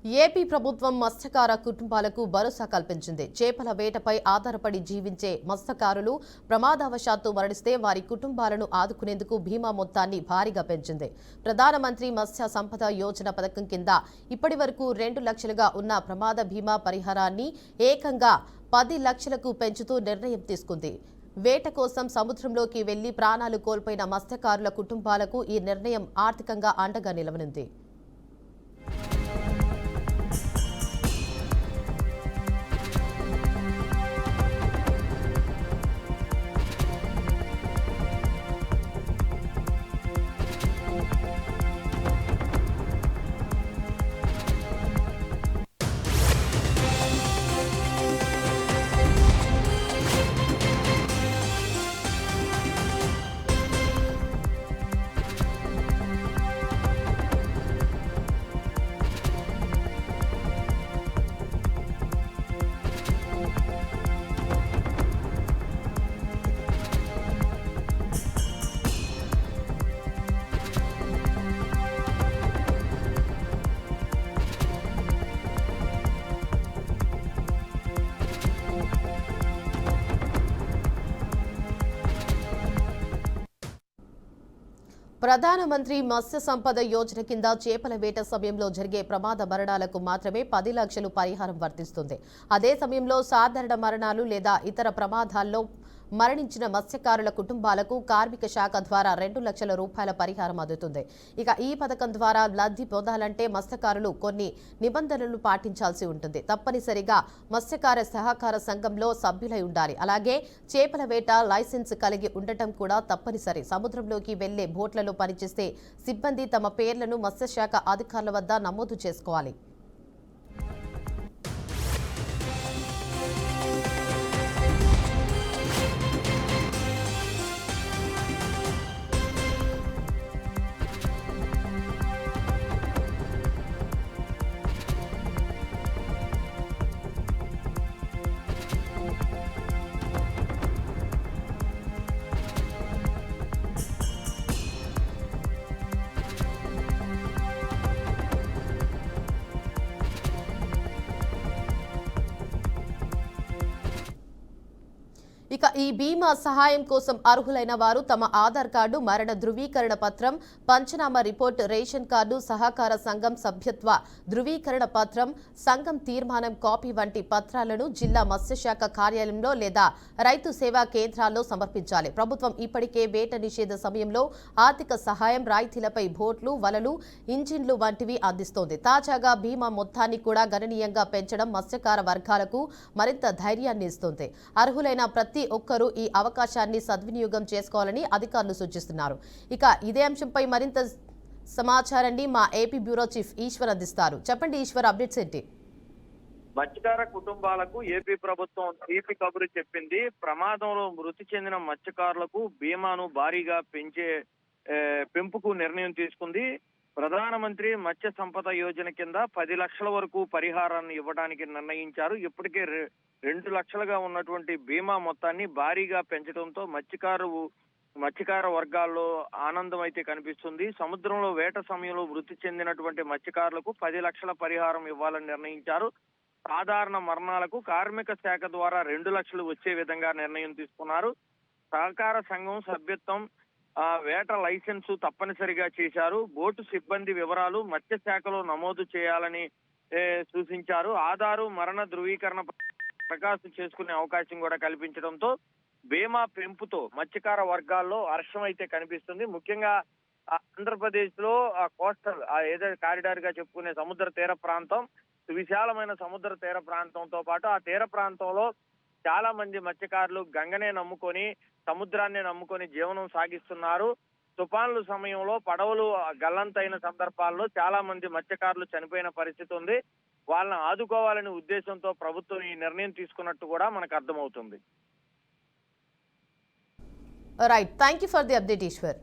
AP ప్రభుత్వం మత్స్యకార కుటుంబాలకు భరోసా కల్పించింది. చేపల వేటపై ఆధారపడి జీవించే మత్స్యకారులు ప్రమాదవశాత్తు మరణిస్తే వారి కుటుంబాలను ఆదుకునేందుకు బీమా మొత్తాన్ని భారీగా పెంచింది. ప్రధానమంత్రి మత్స్య సంపద యోజన పథకం కింద ఇప్పటి వరకు 2 లక్షలుగా ఉన్న ప్రమాద బీమా పరిహారాన్ని ఏకంగా 10 లక్షలకు పెంచుతూ నిర్ణయం తీసుకుంది. వేట కోసం సముద్రంలోకి వెళ్లి ప్రాణాలు కోల్పోయిన మత్స్యకారుల కుటుంబాలకు ఈ నిర్ణయం ఆర్థికంగా అండగా నిలవనుంది. ప్రధానమంత్రి మత్స్య సంపద యోజన కింద చేపల వేట సమయంలో జరిగే ప్రమాద మరణాలకు మాత్రమే 10 లక్షలు పరిహారం వర్తిస్తుంది. అదే సమయంలో సాధారణ మరణాలు లేదా ఇతర ప్రమాదాల్లో మరణించిన మత్స్యకారుల కుటుంబాలకు కార్మిక శాఖ ద్వారా 2 లక్షల రూపాయల పరిహారం అందుతుంది. ఇక ఈ పథకం ద్వారా లబ్ధి పొందాలంటే మత్స్యకారులు కొన్ని నిబంధనలు పాటించాల్సి ఉంటుంది. తప్పనిసరిగా మత్స్యకార సహకార సంఘంలో సభ్యులై ఉండాలి. అలాగే చేపల వేట లైసెన్స్ కలిగి ఉండటం కూడా తప్పనిసరి. సముద్రంలోకి వెళ్లే బోట్లలో పనిచేసే సిబ్బంది తమ పేర్లను మత్స్యశాఖ అధికారుల వద్ద నమోదు చేసుకోవాలి. ఇక ఈ బీమా సహాయం కోసం అర్హులైన వారు తమ ఆధార్ కార్డు, మరణ ధృవీకరణ పత్రం, పంచనామా రిపోర్ట్, రేషన్ కార్డు, సహకార సంఘం సభ్యత్వ ధృవీకరణ పత్రం, సంఘం తీర్మానం కాపీ వంటి పత్రాలను జిల్లా మత్స్యశాఖ కార్యాలయంలో లేదా రైతు సేవా కేంద్రాల్లో సమర్పించాలి. ప్రభుత్వం ఇప్పటికే వేట నిషేధ సమయంలో ఆర్థిక సహాయం, రాయితీలపై బోట్లు, వలలు, ఇంజిన్లు వంటివి అందిస్తోంది. తాజాగా బీమా మొత్తాన్ని కూడా గణనీయంగా పెంచడం మత్స్యకార వర్గాలకు మరింత ధైర్యాన్ని ఇస్తోంది. అర్హులైన ప్రతి ఒక్కరూ ఈ అవకాశాన్ని సద్వినియోగం చేసుకోవాలని అధికారులు సూచిస్తున్నారు. ఇక ఇదే అంశంపై మరింత సమాచారాన్ని మా ఏపీ బ్యూరో చీఫ్ ఈశ్వర్ అందిస్తారు. చెప్పండి ఈశ్వర్, అప్డేట్స్ ఏంటి? మత్స్యకార కుటుంబాలకు ఏపీ ప్రభుత్వం తీపి కబురు చెప్పింది. ప్రమాదంలో మృతి చెందిన మత్స్యకారులకు బీమాను భారీగా పెంపుకు నిర్ణయం తీసుకుంది. ప్రధానమంత్రి మత్స్య సంపద యోజన కింద 10 లక్షల వరకు పరిహారాన్ని ఇవ్వడానికి నిర్ణయించారు. ఇప్పటికే 2 లక్షలుగా ఉన్నటువంటి బీమా మొత్తాన్ని భారీగా పెంచడంతో మత్స్యకార వర్గాల్లో ఆనందం అయితే కనిపిస్తుంది. సముద్రంలో వేట సమయంలో మృతి చెందినటువంటి మత్స్యకారులకు 10 లక్షల పరిహారం ఇవ్వాలని నిర్ణయించారు. సాధారణ మరణాలకు కార్మిక శాఖ ద్వారా 2 లక్షలు వచ్చే విధంగా నిర్ణయం తీసుకున్నారు. సహకార సంఘం సభ్యత్వం, వేట లైసెన్సు తప్పనిసరిగా చేశారు. బోటు సిబ్బంది వివరాలు మత్స్యశాఖలో నమోదు చేయాలని సూచించారు. ఆధారు, మరణ ధృవీకరణ ప్రకాశం చేసుకునే అవకాశం కూడా కల్పించడంతో బీమా పెంపుతో మత్స్యకార వర్గాల్లో హర్షం అయితే కనిపిస్తుంది. ముఖ్యంగా ఆంధ్రప్రదేశ్ లో కోస్టల్ ఏదైతే కారిడార్ గా చెప్పుకునే సముద్ర తీర ప్రాంతం, విశాలమైన సముద్ర తీర ప్రాంతంతో పాటు ఆ తీర ప్రాంతంలో చాలా మంది మత్స్యకారులు గంగనే నమ్ముకొని, సముద్రాన్ని నమ్ముకొని జీవనం సాగిస్తున్నారు. తుఫాన్ల సమయంలో పడవలు గల్లంతైన సందర్భాల్లో చాలా మంది మత్స్యకారులు చనిపోయిన పరిస్థితి ఉంది. వాళ్ళని ఆదుకోవాలనే ఉద్దేశంతో ప్రభుత్వం ఈ నిర్ణయం తీసుకున్నట్టు కూడా మనకు అర్థమవుతుంది. Right, thank you for the update Eshwar.